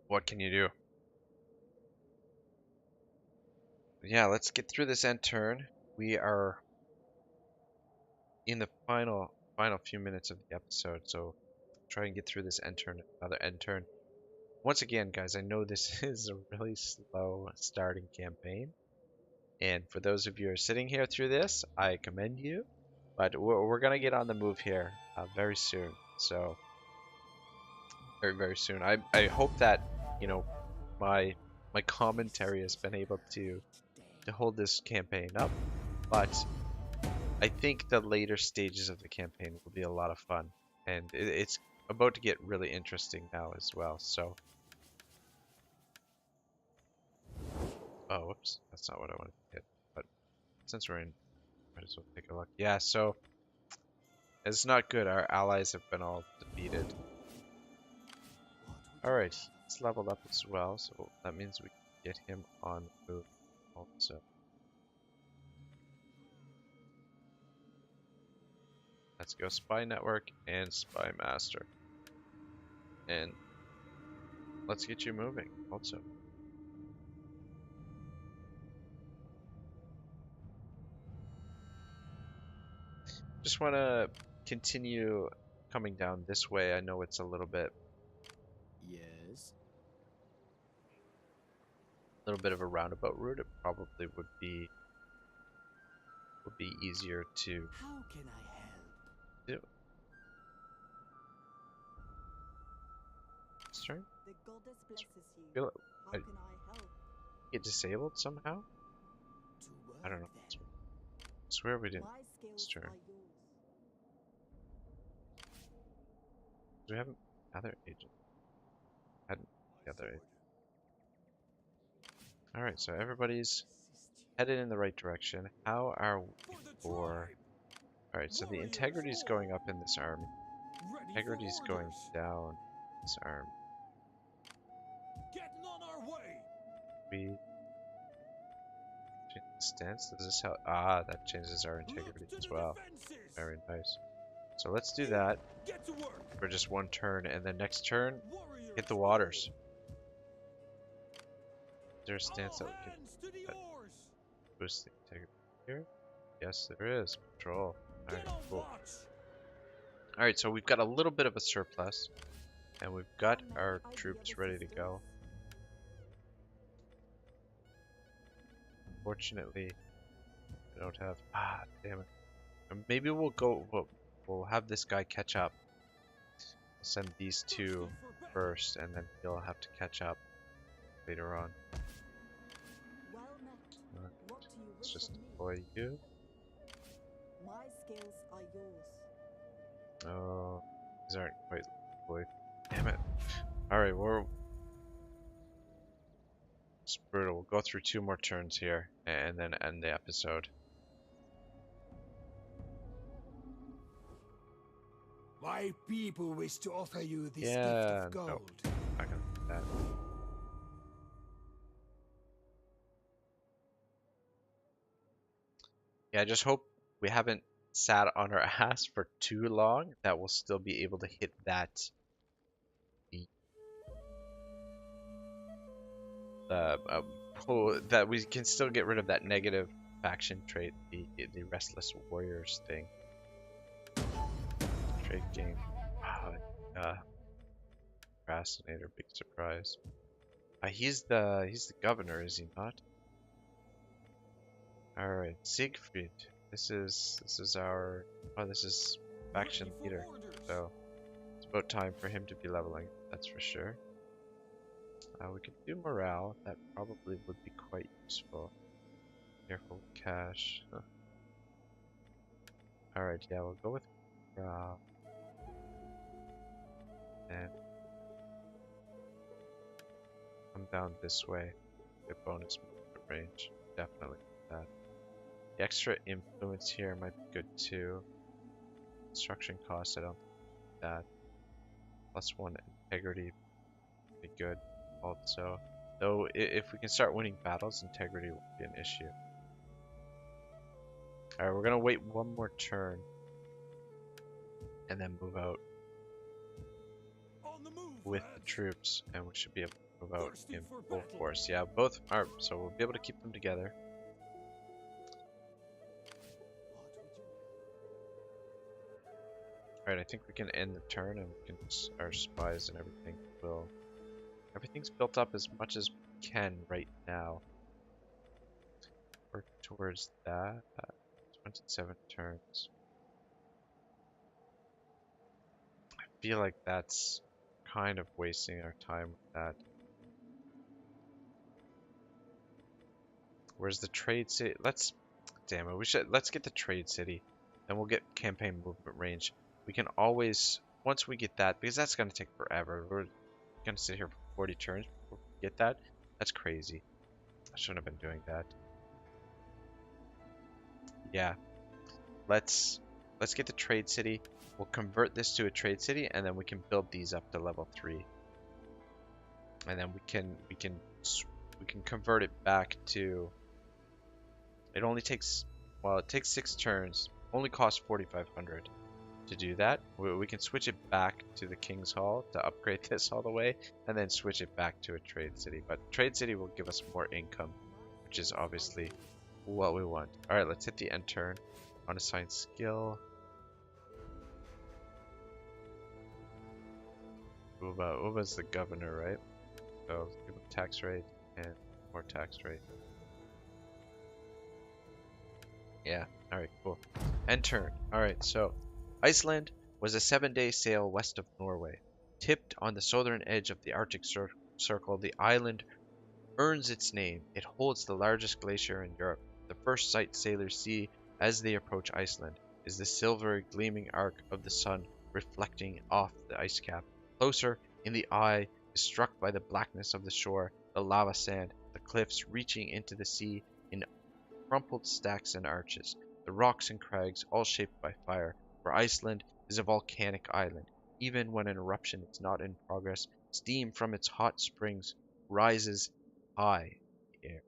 What can you do? Yeah, let's get through this end turn. We are in the final few minutes of the episode, so try and get through this end turn, another end turn. Once again, guys, I know this is a really slow starting campaign, and for those of you who are sitting here through this, I commend you, but we're gonna get on the move here very soon. So very soon. I hope that, you know, my commentary has been able to hold this campaign up, but I think the later stages of the campaign will be a lot of fun, and it's about to get really interesting now as well. So, oh, whoops, that's not what I wanted to hit. But since we're in, might as well take a look. Yeah, so it's not good. Our allies have been all defeated. All right, he's leveled up as well, so that means we can get him on the move also. Let's go Spy Network and Spy Master. And let's get you moving also. Just want to continue coming down this way. I know it's a little bit... Yes. A little bit of a roundabout route. It probably would be easier to... How can I help? Do. This turn? The goddess blesses you. Feel it. How can I help? Get disabled somehow? To work I don't know. then. I swear we didn't. My skills This turn. are yours. Do we have another agent? Hadn't the other agent. Alright, so everybody's headed in the right direction. How are we for... Alright, so the integrity is going up in this army. Integrity is going down in this army. Getting on our way. We change the stance. Does this help? Ah, that changes our integrity as well. Very nice. So let's do that Get to work. for just one turn, and then next turn, Warriors hit the waters. Is there a stance that All we hands to the can oars. boost the integrity here? Yes, there is. Patrol. Alright, Get on cool. watch. Alright, so we've got a little bit of a surplus, and we've got our troops ready to go. Unfortunately, I don't have... Ah, damn it. Maybe we'll go... We'll have this guy catch up. We'll send these two first, and then he'll have to catch up later on. Well met. What do you Let's wish just of me? deploy you. My skills are yours. Oh, these aren't quite deployed. Damn it. Alright, it's brutal. We'll go through 2 more turns here, and then end the episode. My people wish to offer you this gift Yeah, of gold. no, not gonna do that. Yeah, I just hope we haven't sat on our ass for too long, that we'll still be able to hit that that we can still get rid of that negative faction trait, the restless warriors thing. Trade game. Uh, Procrastinator, big surprise. He's the governor, is he not? All right, Siegfried. This is our this is faction leader. So it's about time for him to be leveling. That's for sure. We could do morale. That probably would be quite useful. Careful with cash. Huh. All right, yeah, we'll go with morale. And come down this way. Get bonus movement range. Definitely that. The extra influence here might be good too. Construction costs, I don't think that. +1 integrity would be good also. Though if we can start winning battles, integrity won't be an issue. Alright, we're gonna wait one more turn and then move out with the troops, and we should be able to move out in full force. Yeah, both are, so we'll be able to keep them together. Alright, I think we can end the turn, and we can, our spies and everything will... Everything's built up as much as we can right now. Work towards that. 27 turns. I feel like that's kind of wasting our time with that. Where's the trade city? Damn it, let's get the trade city. Then we'll get campaign movement range. We can always, once we get that, because that's going to take forever. We're going to sit here for 40 turns before we get that. That's crazy. I shouldn't have been doing that. Yeah. Let's get the trade city. We'll convert this to a trade city, and then we can build these up to level 3. And then we can convert it back to... It only takes, well, it takes 6 turns. Only costs 4,500 to do that. We can switch it back to the King's Hall to upgrade this all the way, and then switch it back to a trade city. But trade city will give us more income, which is obviously what we want. All right, let's hit the end turn. Unassign skill. Uva's the governor, right? So give him tax rate and more tax rate. Yeah, alright, cool. End turn. Alright, so Iceland was a 7-day sail west of Norway. Tipped on the southern edge of the Arctic Circle, the island earns its name. It holds the largest glacier in Europe. The first sight sailors see as they approach Iceland is the silvery gleaming arc of the sun reflecting off the ice cap. Closer in, the eye is struck by the blackness of the shore, the lava sand, the cliffs reaching into the sea in crumpled stacks and arches, the rocks and crags all shaped by fire, for Iceland is a volcanic island. Even when an eruption is not in progress, steam from its hot springs rises high in the air.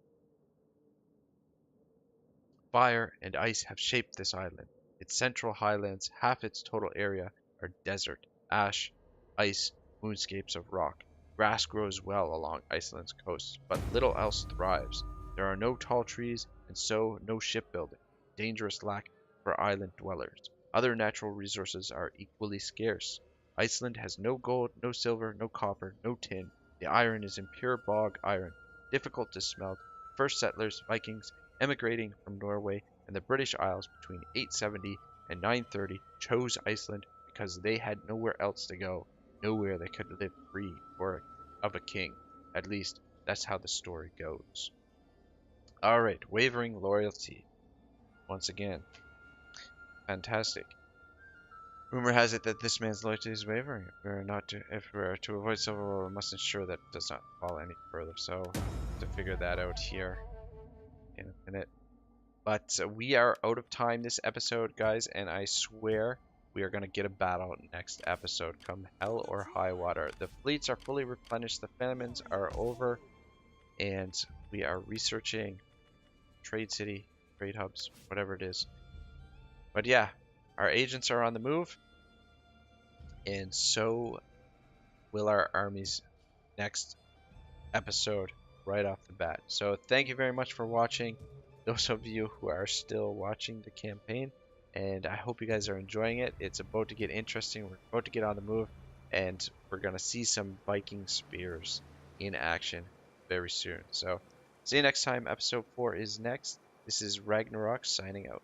Fire and ice have shaped this island. Its central highlands, half its total area, are desert, ash, ice, moonscapes of rock. Grass grows well along Iceland's coast, but little else thrives. There are no tall trees, and so no shipbuilding. Dangerous lack for island dwellers. Other natural resources are equally scarce. Iceland has no gold, no silver, no copper, no tin. The iron is impure bog iron, difficult to smelt. First settlers, Vikings, emigrating from Norway and the British Isles between 870 and 930, chose Iceland because they had nowhere else to go, nowhere they could live free of a king. At least, that's how the story goes. Alright, wavering loyalty. Once again. Fantastic. Rumor has it that this man's loyalty is wavering. If we are to avoid civil war, we must ensure that it does not fall any further. So, to figure that out here in a minute. But we are out of time this episode, guys, and I swear we are going to get a battle next episode, come hell or high water. The fleets are fully replenished, the famines are over, and we are researching trade city, trade hubs, whatever it is. But yeah, our agents are on the move, and so will our armies next episode right off the bat. So thank you very much for watching, those of you who are still watching the campaign, and I hope you guys are enjoying it. It's about to get interesting. We're about to get on the move, and we're going to see some Viking spears in action very soon. So see you next time. Episode 4 is next. This is Ragnarok signing out.